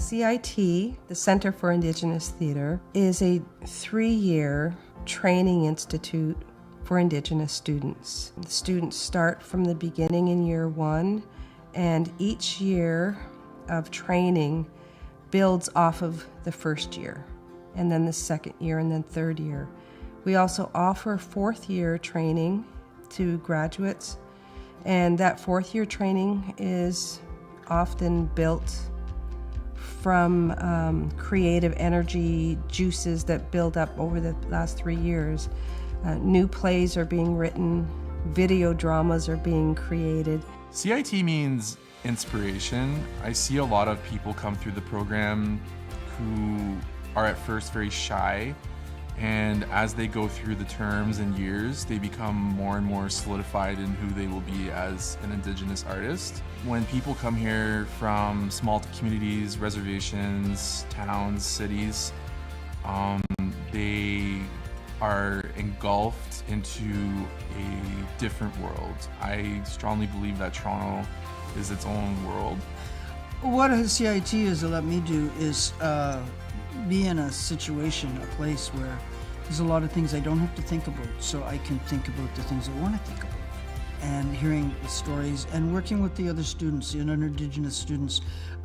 CIT, the Center for Indigenous Theatre, is a 3-year training institute for Indigenous students. The students start from the beginning in year 1, and each year of training builds off of the first year, and then the second year, and then third year. We also offer 4th year training to graduates, and that 4th year training is often built from creative energy juices that build up over the last 3 years. New plays are being written, video dramas are being created. CIT means inspiration. I see a lot of people come through the program who are at first very shy, and as they go through the terms and years, they become more and more solidified in who they will be as an Indigenous artist. When people come here from small communities, reservations, towns, cities, they are engulfed into a different world. I strongly believe that Toronto is its own world. What CIT has let me do is be in a situation, a place where there's a lot of things I don't have to think about, so I can think about the things I want to think about. And hearing the stories and working with the other students, the Indigenous students.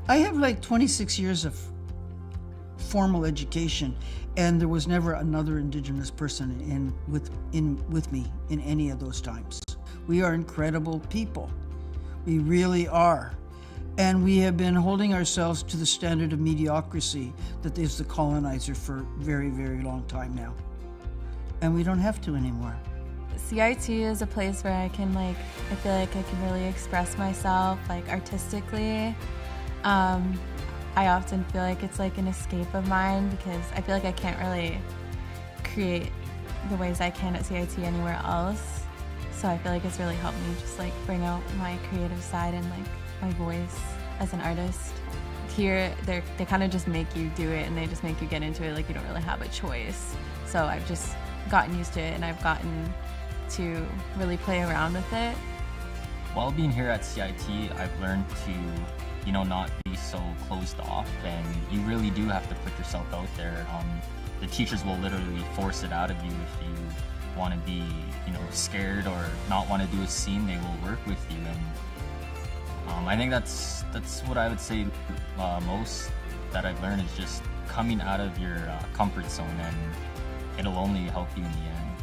I have like 26 years of formal education, and there was never another Indigenous person with me in any of those times. We are incredible people. We really are. And we have been holding ourselves to the standard of mediocrity that is the colonizer for a very, very long time now. And we don't have to anymore. CIT is a place where I feel like I can really express myself, artistically. I often feel like it's like an escape of mine because I feel like I can't really create the ways I can at CIT anywhere else. So I feel like it's really helped me just bring out my creative side and my voice as an artist. Here, they kind of just make you do it, and they just make you get into it you don't really have a choice. So I've just gotten used to it, and I've gotten to really play around with it. While being here at CIT, I've learned to, not be so closed off, and you really do have to put yourself out there. The teachers will literally force it out of you if you want to be, scared or not want to do a scene. They will work with you, and I think that's what I would say most that I've learned is just coming out of your comfort zone, and it'll only help you in the end.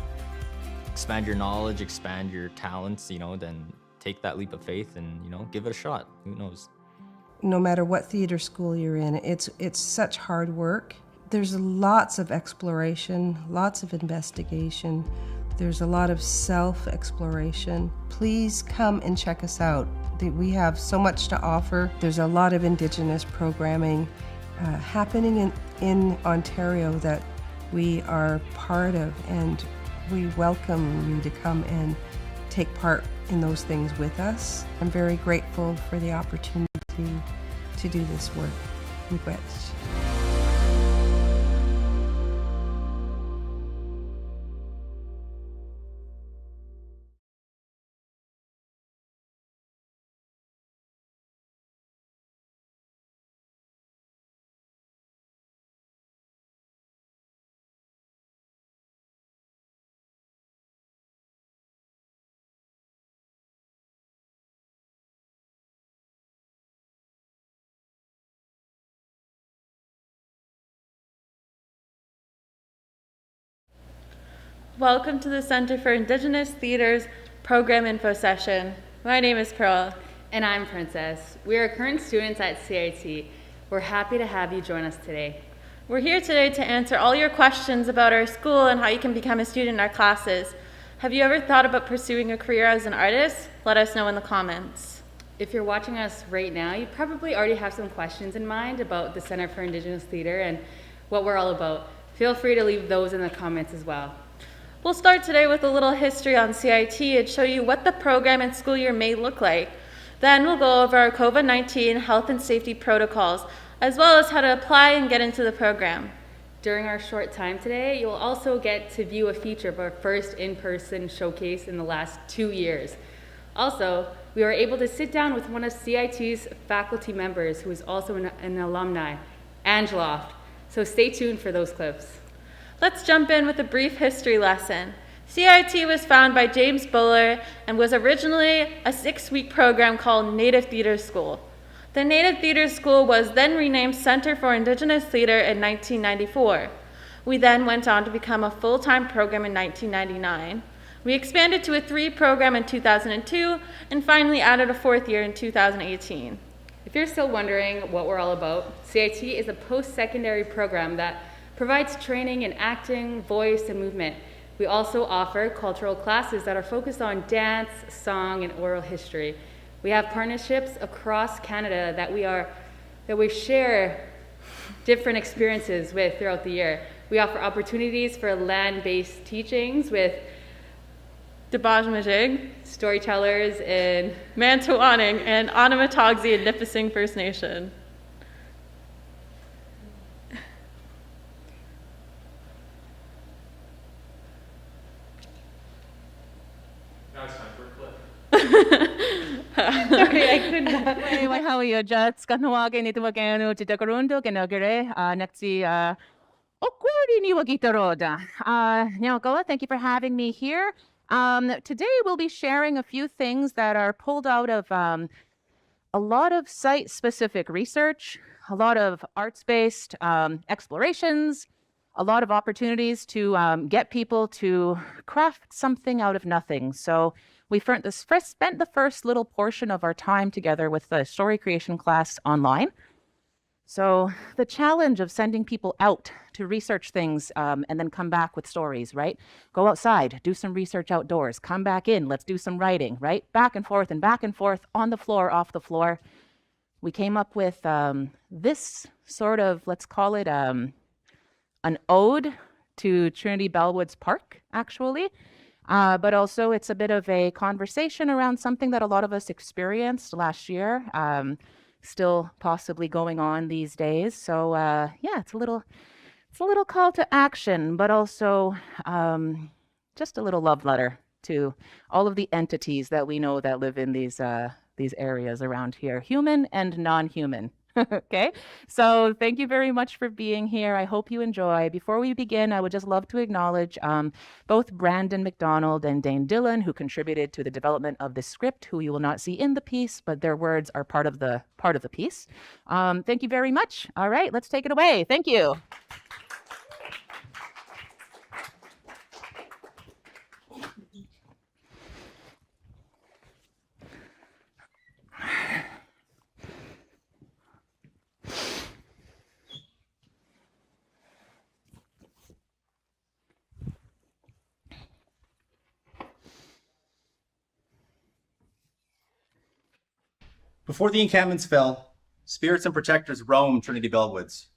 Expand your knowledge, expand your talents, then take that leap of faith and, give it a shot. Who knows? No matter what theater school you're in, it's such hard work. There's lots of exploration, lots of investigation. There's a lot of self-exploration. Please come and check us out. We have so much to offer. There's a lot of Indigenous programming happening in Ontario that we are part of, and we welcome you to come and take part in those things with us. I'm very grateful for the opportunity to do this work. Miigwech. Welcome to the Center for Indigenous Theatre's Program Info Session. My name is Pearl. And I'm Princess. We are current students at CIT. We're happy to have you join us today. We're here today to answer all your questions about our school and how you can become a student in our classes. Have you ever thought about pursuing a career as an artist? Let us know in the comments. If you're watching us right now, you probably already have some questions in mind about the Center for Indigenous Theatre and what we're all about. Feel free to leave those in the comments as well. We'll start today with a little history on CIT and show you what the program and school year may look like. Then we'll go over our COVID-19 health and safety protocols, as well as how to apply and get into the program. During our short time today, you'll also get to view a feature of our first in-person showcase in the last 2 years. Also, we were able to sit down with one of CIT's faculty members who is also an alumni, Angela. So stay tuned for those clips. Let's jump in with a brief history lesson. CIT was founded by James Buller and was originally a 6-week program called Native Theater School. The Native Theater School was then renamed Center for Indigenous Theater in 1994. We then went on to become a full-time program in 1999. We expanded to a 3 program in 2002 and finally added a 4th year in 2018. If you're still wondering what we're all about, CIT is a post-secondary program that provides training in acting, voice, and movement. We also offer cultural classes that are focused on dance, song, and oral history. We have partnerships across Canada that we share different experiences with throughout the year. We offer opportunities for land-based teachings with Debaj storytellers in Mantuaning and Onomatoxy and Nipissing First Nation. Now it's time for a clip. Sorry, I could not. Anyway, how are you? Jats kanawage nito wagano titakarundo kanagere next Okwari ni wagitaroda. Nyagoa, thank you for having me here. Today we'll be sharing a few things that are pulled out of a lot of site-specific research, a lot of arts-based explorations, a lot of opportunities to get people to craft something out of nothing. So we spent the first little portion of our time together with the story creation class online. So the challenge of sending people out to research things and then come back with stories, right? Go outside, do some research outdoors, come back in, let's do some writing, right? Back and forth, on the floor, off the floor. We came up with this sort of, let's call it an ode to Trinity Bellwoods Park, actually. But also it's a bit of a conversation around something that a lot of us experienced last year. Still possibly going on these days. So yeah, it's a little call to action, but also just a little love letter to all of the entities that we know that live in these areas around here, human and non-human. Okay, so thank you very much for being here. I hope you enjoy. Before we begin, I would just love to acknowledge both Brandon McDonald and Dane Dillon, who contributed to the development of this script, who you will not see in the piece, but their words are part of the piece. Thank you very much. All right, let's take it away. Thank you. Before the encampments fell, spirits and protectors roamed Trinity Bellwoods.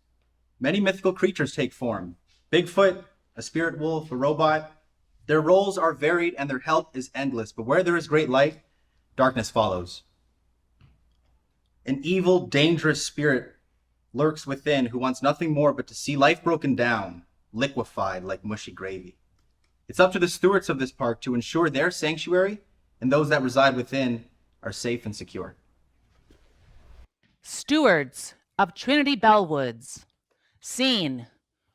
Many mythical creatures take form. Bigfoot, a spirit wolf, a robot. Their roles are varied and their help is endless, but where there is great light, darkness follows. An evil, dangerous spirit lurks within who wants nothing more but to see life broken down, liquefied like mushy gravy. It's up to the stewards of this park to ensure their sanctuary and those that reside within are safe and secure. Stewards of Trinity Bellwoods. Scene,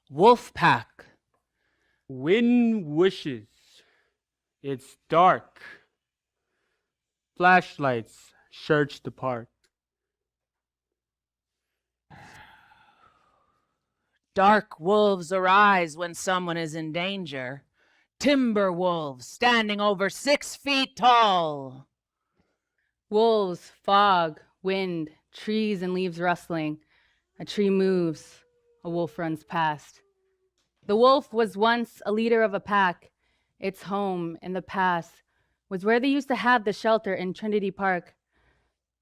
Wolf Pack. Wind wishes. It's dark. Flashlights search the park. Dark wolves arise when someone is in danger. Timber wolves standing over 6 feet tall. Wolves, fog, wind, trees and leaves rustling. A tree moves, a wolf runs past. The wolf was once a leader of a pack. Its home in the past was where they used to have the shelter in Trinity Park,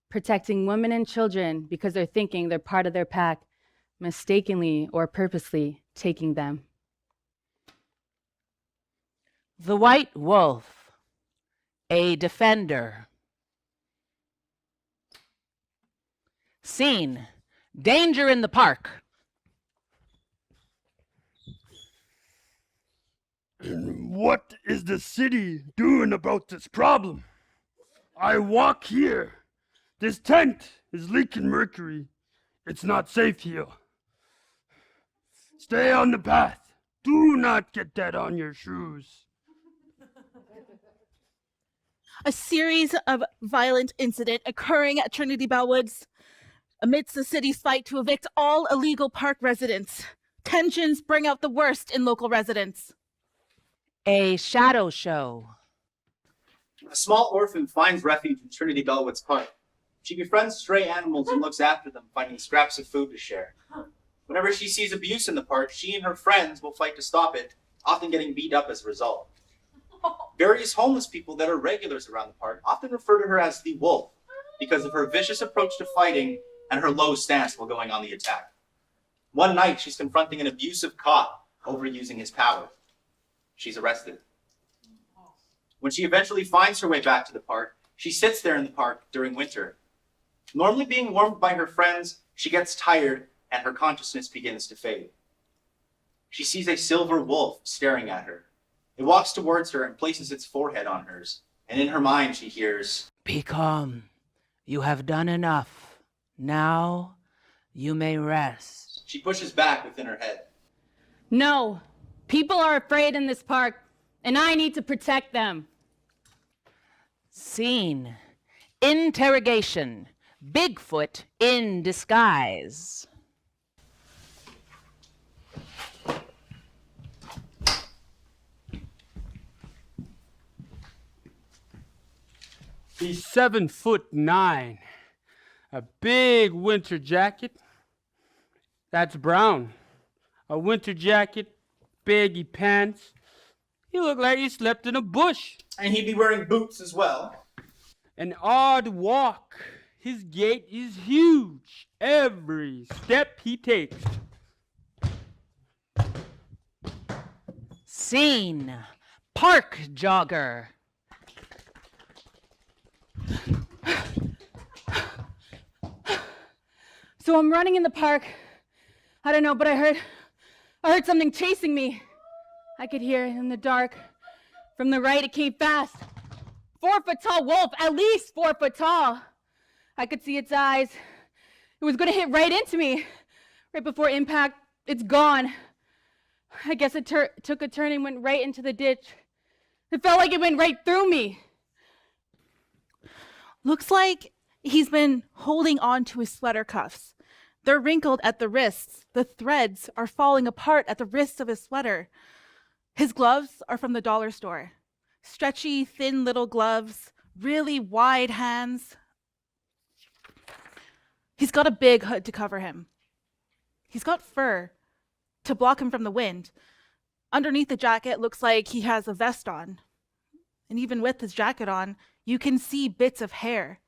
protecting women and children because they're thinking they're part of their pack, mistakenly or purposely taking them. The white wolf, a defender. Scene, danger in the park. What is the city doing about this problem? I walk here. This tent is leaking mercury. It's not safe here. Stay on the path. Do not get that on your shoes. A series of violent incidents occurring at Trinity Bellwoods amidst the city's fight to evict all illegal park residents. Tensions bring out the worst in local residents. A shadow show. A small orphan finds refuge in Trinity Bellwoods Park. She befriends stray animals and looks after them, finding scraps of food to share. Whenever she sees abuse in the park, she and her friends will fight to stop it, often getting beat up as a result. Various homeless people that are regulars around the park often refer to her as the Wolf because of her vicious approach to fighting and her low stance while going on the attack. One night, she's confronting an abusive cop overusing his power. She's arrested. When she eventually finds her way back to the park, she sits there in the park during winter. Normally being warmed by her friends, she gets tired and her consciousness begins to fade. She sees a silver wolf staring at her. It walks towards her and places its forehead on hers, and in her mind she hears, Be calm. You have done enough. Now you may rest. She pushes back within her head. No, people are afraid in this park, and I need to protect them. Scene. Interrogation. Bigfoot in disguise. He's 7'9", a big winter jacket. That's brown. A winter jacket, baggy pants. He looked like he slept in a bush. And he'd be wearing boots as well. An odd walk. His gait is huge. Every step he takes. Scene. Park jogger. So I'm running in the park. I don't know, but I heard something chasing me. I could hear it in the dark. From the right, it came fast. 4-foot tall wolf, at least 4 foot tall. I could see its eyes. It was going to hit right into me. Right before impact, it's gone. I guess it took a turn and went right into the ditch. It felt like it went right through me. Looks like he's been holding on to his sweater cuffs. They're wrinkled at the wrists. The threads are falling apart at the wrists of his sweater. His gloves are from the dollar store. Stretchy, thin little gloves, really wide hands. He's got a big hood to cover him. He's got fur to block him from the wind. Underneath the jacket, looks like he has a vest on. And even with his jacket on, you can see bits of hair.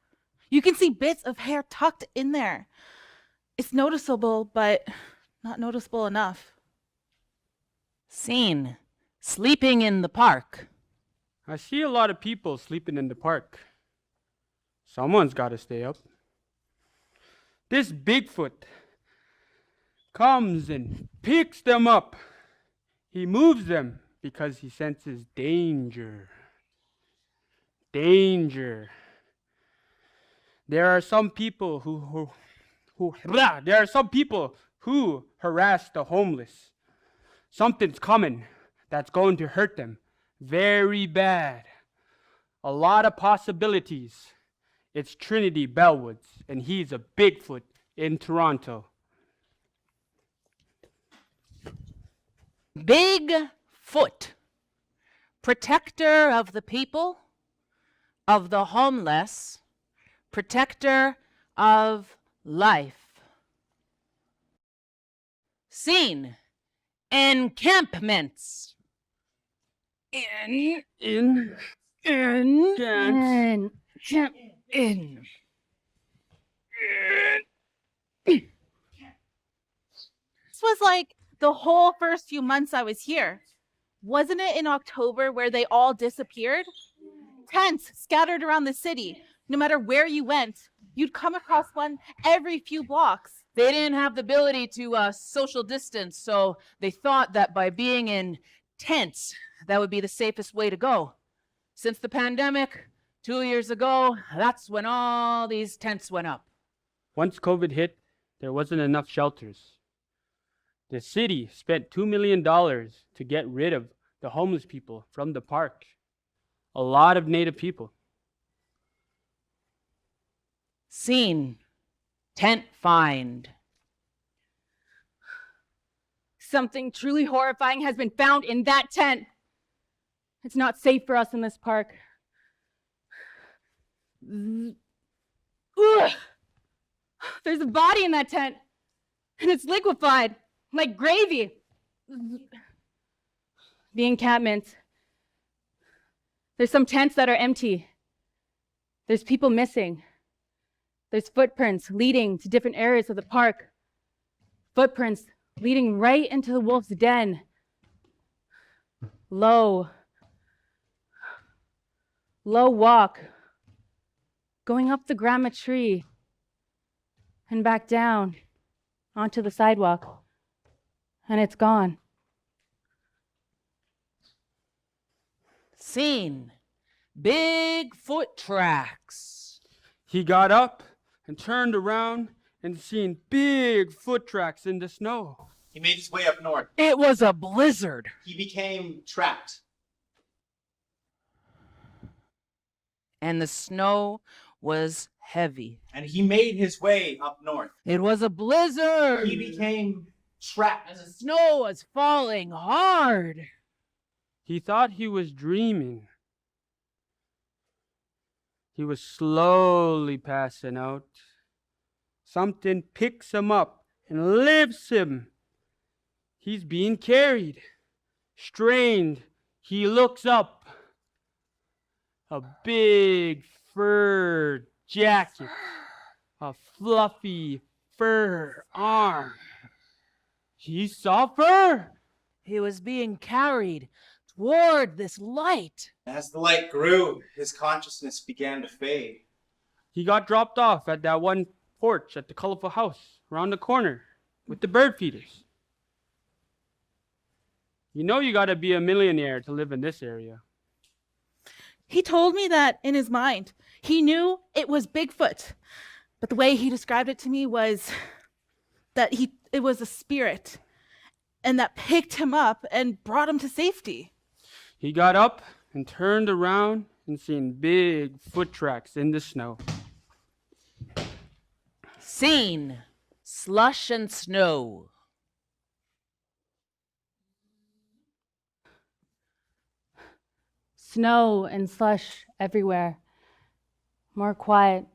You can see bits of hair tucked in there. It's noticeable, but not noticeable enough. Scene. Sleeping in the park. I see a lot of people sleeping in the park. Someone's got to stay up. This Bigfoot comes and picks them up. He moves them because he senses danger. Danger. There are some people who harass the homeless. Something's coming that's going to hurt them very bad. A lot of possibilities. It's Trinity Bellwoods, and he's a Bigfoot in Toronto. Bigfoot. Protector of the people, of the homeless, protector of life. Scene. Encampments. In. This was like the whole first few months I was here. Wasn't it in October where they all disappeared? Tents scattered around the city. No matter where you went, you'd come across one every few blocks. They didn't have the ability to social distance, so they thought that by being in tents, that would be the safest way to go. Since the pandemic, 2 years ago, that's when all these tents went up. Once COVID hit, there wasn't enough shelters. The city spent $2 million to get rid of the homeless people from the park. A lot of Native people. Scene. Tent find. Something truly horrifying has been found in that tent. It's not safe for us in this park. Ugh. There's a body in that tent, and it's liquefied, like gravy. The encampment. There's some tents that are empty. There's people missing. There's footprints leading to different areas of the park. Footprints leading right into the wolf's den. Low walk, going up the grandma tree and back down onto the sidewalk, and it's gone. Scene. Big foot tracks. He got up and turned around and seen big foot tracks in the snow. He made his way up north. It was a blizzard. He became trapped. And the snow was heavy. And he made his way up north. It was a blizzard. He became trapped. And the snow was falling hard. He thought he was dreaming. He was slowly passing out. Something picks him up and lifts him. He's being carried. Strained, he looks up. A big fur jacket. A fluffy fur arm. He saw fur. He was being carried toward this light. As the light grew, his consciousness began to fade. He got dropped off at that one porch at the colorful house around the corner with the bird feeders. You know you gotta be a millionaire to live in this area. He told me that in his mind. He knew it was Bigfoot, but the way he described it to me was that it was a spirit, and that picked him up and brought him to safety. He got up and turned around and seen big foot tracks in the snow. Scene. Slush and snow. Snow and slush everywhere. More quiet.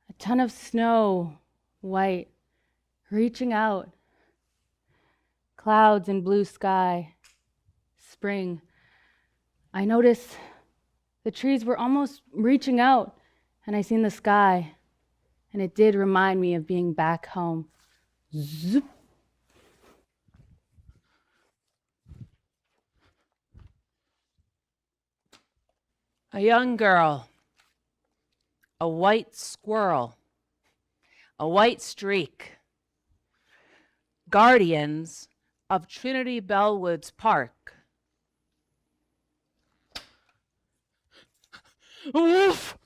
A ton of snow, white, reaching out. Clouds and blue sky. Spring. I noticed the trees were almost reaching out, and I seen the sky, and it did remind me of being back home. Zoop. A young girl. A white squirrel. A white streak. Guardians of Trinity Bellwoods Park. A wolf!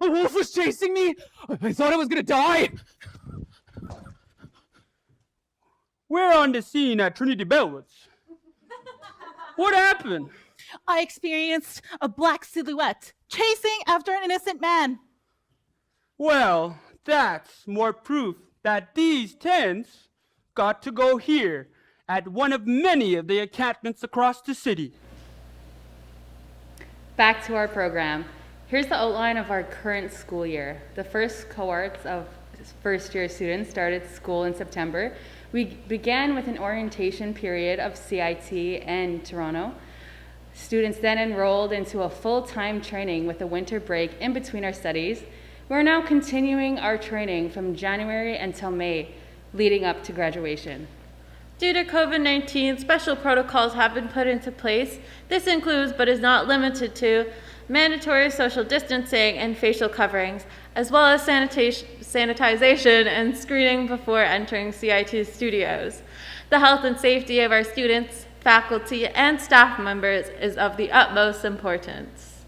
A wolf was chasing me! I thought I was gonna die! We're on the scene at Trinity Bellwoods. What happened? I experienced a black silhouette chasing after an innocent man. Well, that's more proof that these tents got to go here at one of many of the encampments across the city. Back to our program. Here's the outline of our current school year. The first cohorts of first-year students started school in September. We began with an orientation period of CIT in Toronto. Students then enrolled into a full-time training with a winter break in between our studies. We're now continuing our training from January until May, leading up to graduation. Due to COVID-19, special protocols have been put into place. This includes, but is not limited to, mandatory social distancing and facial coverings, as well as sanitization and screening before entering CIT studios. The health and safety of our students, faculty, and staff members is of the utmost importance.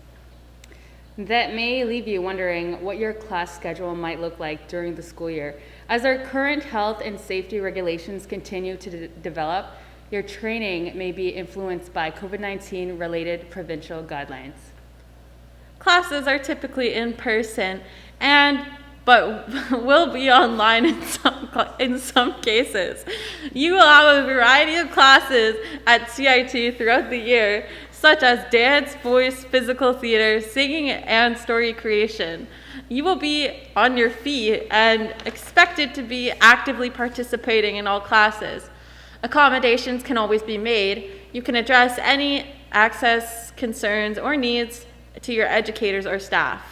That may leave you wondering what your class schedule might look like during the school year. As our current health and safety regulations continue to develop, your training may be influenced by COVID-19 related provincial guidelines. Classes are typically in person but will be online in some cases. You will have a variety of classes at CIT throughout the year, such as dance, voice, physical theater, singing, and story creation. You will be on your feet and expected to be actively participating in all classes. Accommodations can always be made. You can address any access concerns or needs to your educators or staff.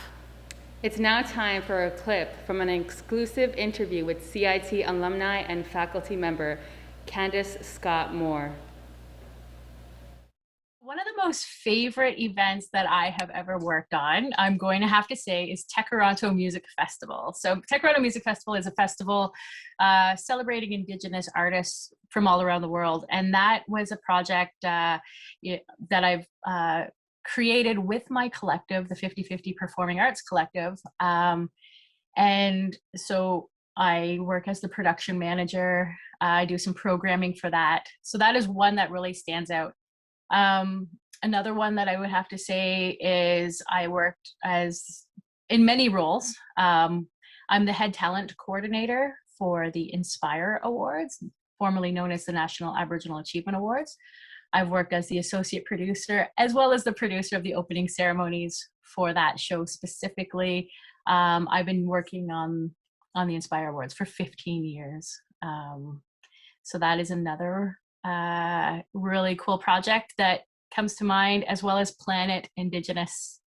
It's now time for a clip from an exclusive interview with CIT alumni and faculty member Candace Scott Moore. One of the most favorite events that I have ever worked on, I'm going to have to say, is Tekaronto Music Festival. So Tekaronto Music Festival is a festival celebrating Indigenous artists from all around the world. And that was a project that I've created with my collective, the 50/50 Performing Arts Collective. And so I work as the production manager. I do some programming for that. So that is one that really stands out. Another one that I would have to say is I worked in many roles. I'm the head talent coordinator for the Inspire Awards, formerly known as the National Aboriginal Achievement Awards. I've worked as the associate producer, as well as the producer of the opening ceremonies for that show specifically. I've been working on the Inspire Awards for 15 years. So that is another really cool project that comes to mind, as well as Planet Indigenous.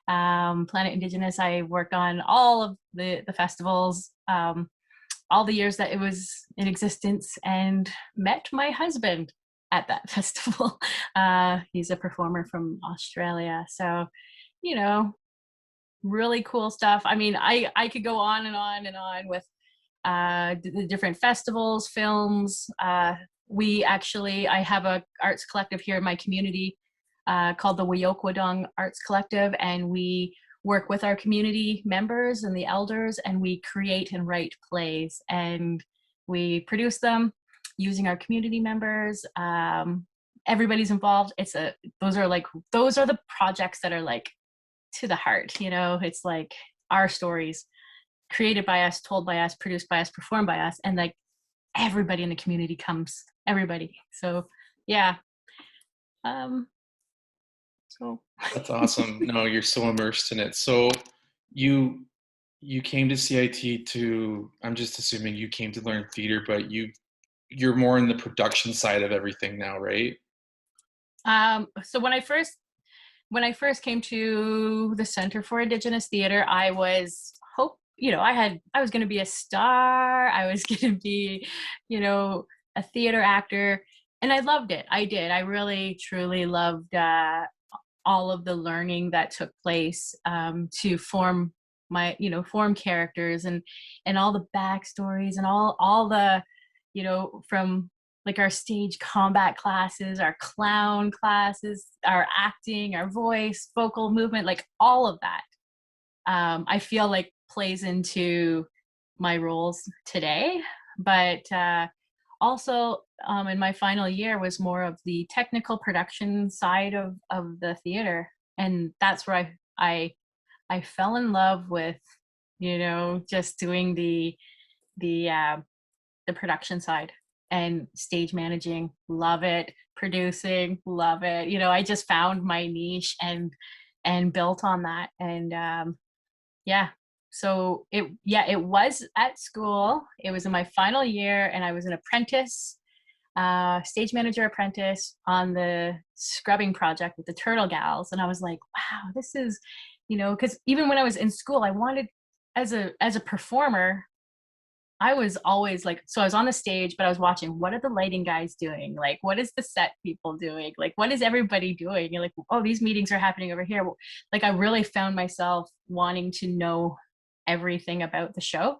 Planet Indigenous, I worked on all of the festivals, all the years that it was in existence, and met my husband at that festival. He's a performer from Australia. So, really cool stuff. I mean, I could go on and on and on with the different festivals, films. I have a arts collective here in my community called the Wiyokwadong Arts Collective, and we work with our community members and the elders, and we create and write plays, and we produce them using our community members. Everybody's involved. Those are the projects that are like to the heart. It's like our stories created by us, told by us, produced by us, performed by us, and like everybody in the community comes. Everybody. So yeah. So that's awesome. No, you're so immersed in it. So you came to CIT I'm just assuming you came to learn theater, but you're more in the production side of everything now, right? So when I first came to the Center for Indigenous Theater, I was I was going to be a star. I was going to be, a theater actor, and I loved it. I did. I really, truly loved all of the learning that took place to form form characters and all the backstories and all the, from like our stage combat classes, our clown classes, our acting, our voice, vocal movement, like all of that. I feel like plays into my roles today, but also in my final year was more of the technical production side of the theater, and that's where I fell in love with just doing the production side and stage managing. Love it. Producing, love it. I just found my niche and built on that. And so it was at school. It was in my final year, and I was an apprentice, stage manager apprentice on the scrubbing project with the Turtle Gals. And I was like, wow, this is, because even when I was in school, I wanted, as a performer, I was always like, so I was on the stage, but I was watching, what are the lighting guys doing? Like, what is the set people doing? Like, what is everybody doing? You're like, oh, these meetings are happening over here. Like, I really found myself wanting to know everything about the show.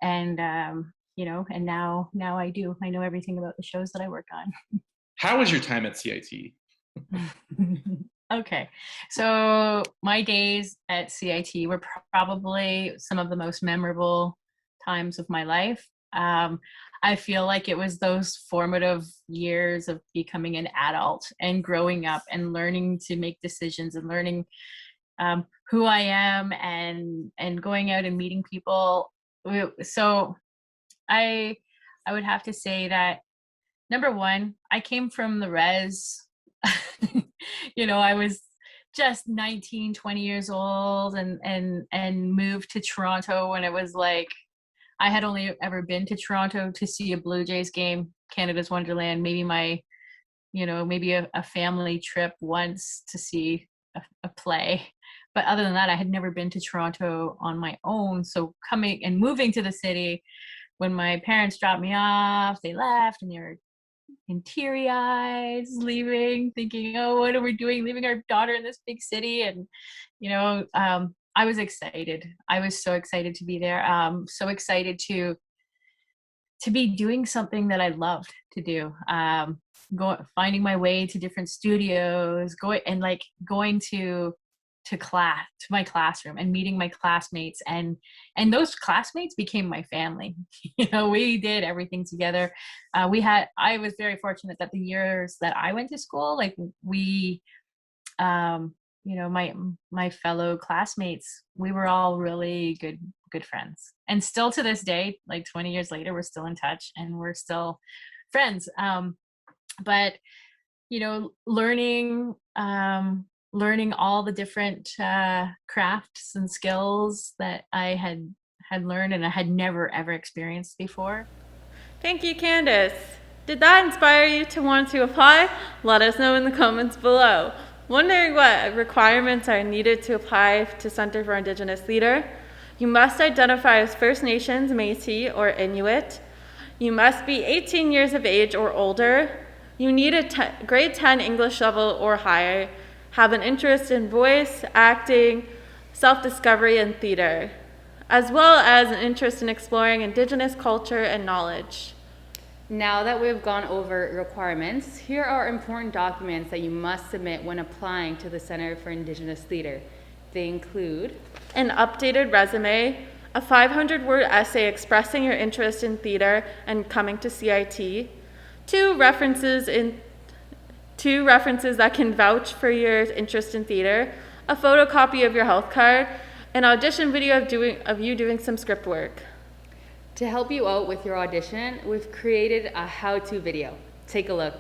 And, and now I do. I know everything about the shows that I work on. How was your time at CIT? Okay, so my days at CIT were probably some of the most memorable times of my life. I feel like it was those formative years of becoming an adult and growing up and learning to make decisions and learning who I am and going out and meeting people. So I would have to say that number one, I came from the res. I was just 19, 20 years old and moved to Toronto when it was like I had only ever been to Toronto to see a Blue Jays game, Canada's Wonderland, maybe maybe a family trip once to see a play. But other than that, I had never been to Toronto on my own. So coming and moving to the city, when my parents dropped me off, they left and they were in teary eyes leaving, thinking, oh, what are we doing leaving our daughter in this big city? And I was excited. I was so excited to be there, so excited to be doing something that I loved to do, finding my way to different studios, going to my classroom and meeting my classmates, and those classmates became my family. We did everything together. I was very fortunate that the years that I went to school, my fellow classmates, we were all really good friends, and still to this day, 20 years later, we're still in touch and we're still friends. But learning all the different crafts and skills that I had learned and I had never ever experienced before. Thank you, Candace. Did that inspire you to want to apply? Let us know in the comments below. Wondering what requirements are needed to apply to Center for Indigenous Leader? You must identify as First Nations, Métis, or Inuit. You must be 18 years of age or older. You need a grade 10 English level or higher. Have an interest in voice, acting, self-discovery, and theater, as well as an interest in exploring Indigenous culture and knowledge. Now that we've gone over requirements, here are important documents that you must submit when applying to the Center for Indigenous Leader. They include an updated resume, a 500-word essay expressing your interest in theater and coming to CIT, two references that can vouch for your interest in theater, a photocopy of your health card, an audition video of you doing some script work. To help you out with your audition, we've created a how-to video. Take a look.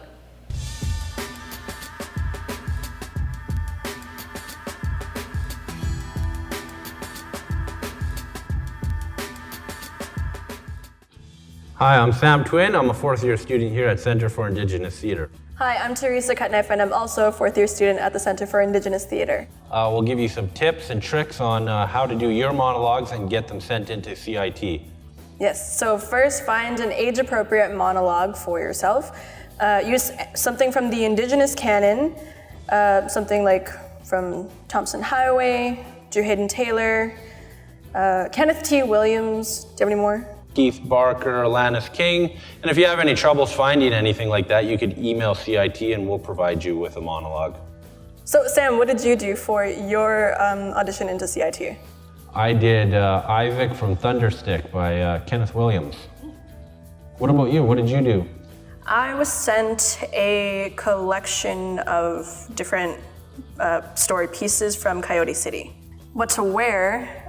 Hi, I'm Sam Twin. I'm a fourth-year student here at Center for Indigenous Theatre. Hi, I'm Teresa Cutneff, and I'm also a fourth-year student at the Center for Indigenous Theatre. We'll give you some tips and tricks on how to do your monologues and get them sent into CIT. Yes, so first find an age-appropriate monologue for yourself. Use something from the Indigenous canon, something like from Thompson Highway, Drew Hayden Taylor, Kenneth T. Williams. Do you have any more? Keith Barker, Alanis King. And if you have any troubles finding anything like that, you could email CIT and we'll provide you with a monologue. So Sam, what did you do for your audition into CIT? I did Isaac from Thunderstick by Kenneth Williams. What about you? What did you do? I was sent a collection of different story pieces from Coyote City. What to wear?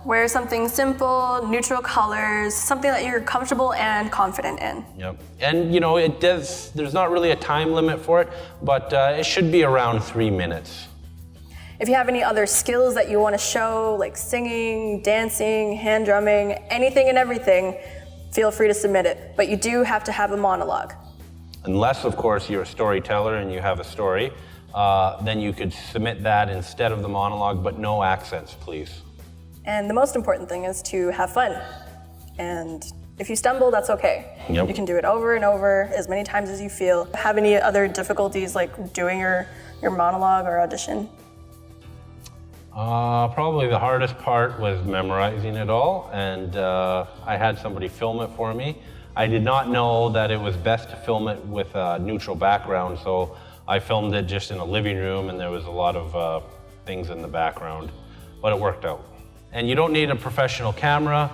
Wear something simple, neutral colors, something that you're comfortable and confident in. Yep. And there's not really a time limit for it, but it should be around 3 minutes. If you have any other skills that you want to show, like singing, dancing, hand drumming, anything and everything, feel free to submit it. But you do have to have a monologue. Unless, of course, you're a storyteller and you have a story, then you could submit that instead of the monologue, but no accents, please. And the most important thing is to have fun. And if you stumble, that's okay. Yep. You can do it over and over as many times as you feel. Have any other difficulties like doing your monologue or audition? Probably the hardest part was memorizing it all, and I had somebody film it for me. I did not know that it was best to film it with a neutral background, so I filmed it just in a living room and there was a lot of things in the background, but it worked out. And you don't need a professional camera.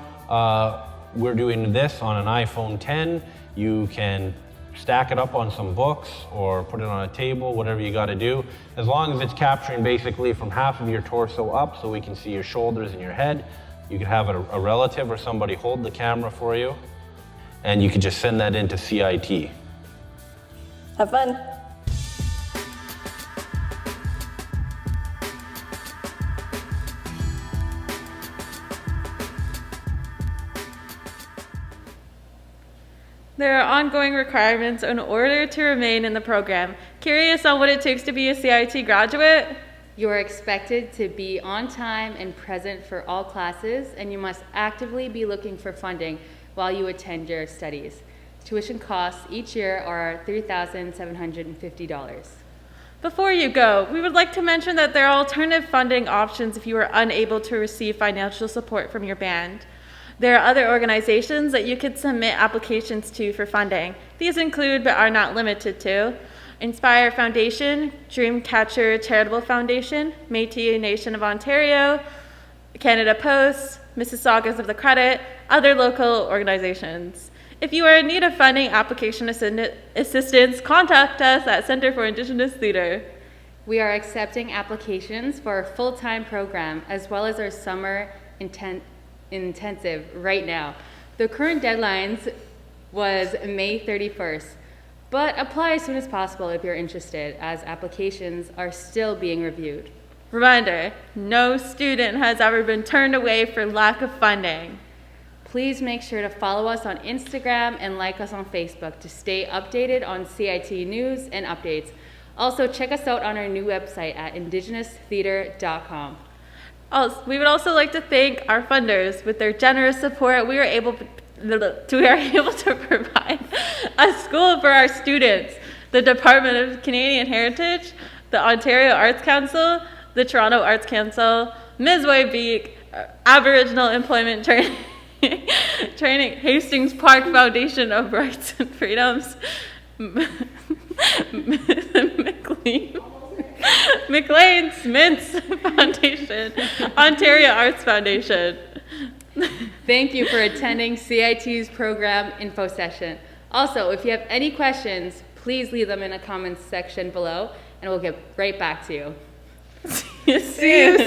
We're doing this on an iPhone 10. You can stack it up on some books or put it on a table, whatever you got to do. As long as it's capturing basically from half of your torso up so we can see your shoulders and your head. You could have a relative or somebody hold the camera for you, and you could just send that into CIT. Have fun. There are ongoing requirements in order to remain in the program. Curious on what it takes to be a CIT graduate? You are expected to be on time and present for all classes, and you must actively be looking for funding while you attend your studies. Tuition costs each year are $3,750. Before you go, we would like to mention that there are alternative funding options if you are unable to receive financial support from your band. There are other organizations that you could submit applications to for funding. These include, but are not limited to, Inspire Foundation, Dreamcatcher Charitable Foundation, Métis Nation of Ontario, Canada Post, Mississaugas of the Credit, other local organizations. If you are in need of funding application assistance, contact us at Center for Indigenous Theatre. We are accepting applications for our full-time program as well as our summer intensive right now. The current deadlines was May 31st, but apply as soon as possible if you're interested, as applications are still being reviewed. Reminder, no student has ever been turned away for lack of funding. Please make sure to follow us on Instagram and like us on Facebook to stay updated on CIT news and updates. Also, check us out on our new website at indigenoustheatre.com. We would also like to thank our funders. With their generous support, we are able to provide a school for our students. The Department of Canadian Heritage, the Ontario Arts Council, the Toronto Arts Council, Ms. Way Beak, Aboriginal Employment Training, Hastings Park Foundation of Rights and Freedoms, McLean Smith's Foundation, Ontario Arts Foundation. Thank you for attending CIT's program info session. Also, if you have any questions, please leave them in the comments section below and we'll get right back to you. See you soon.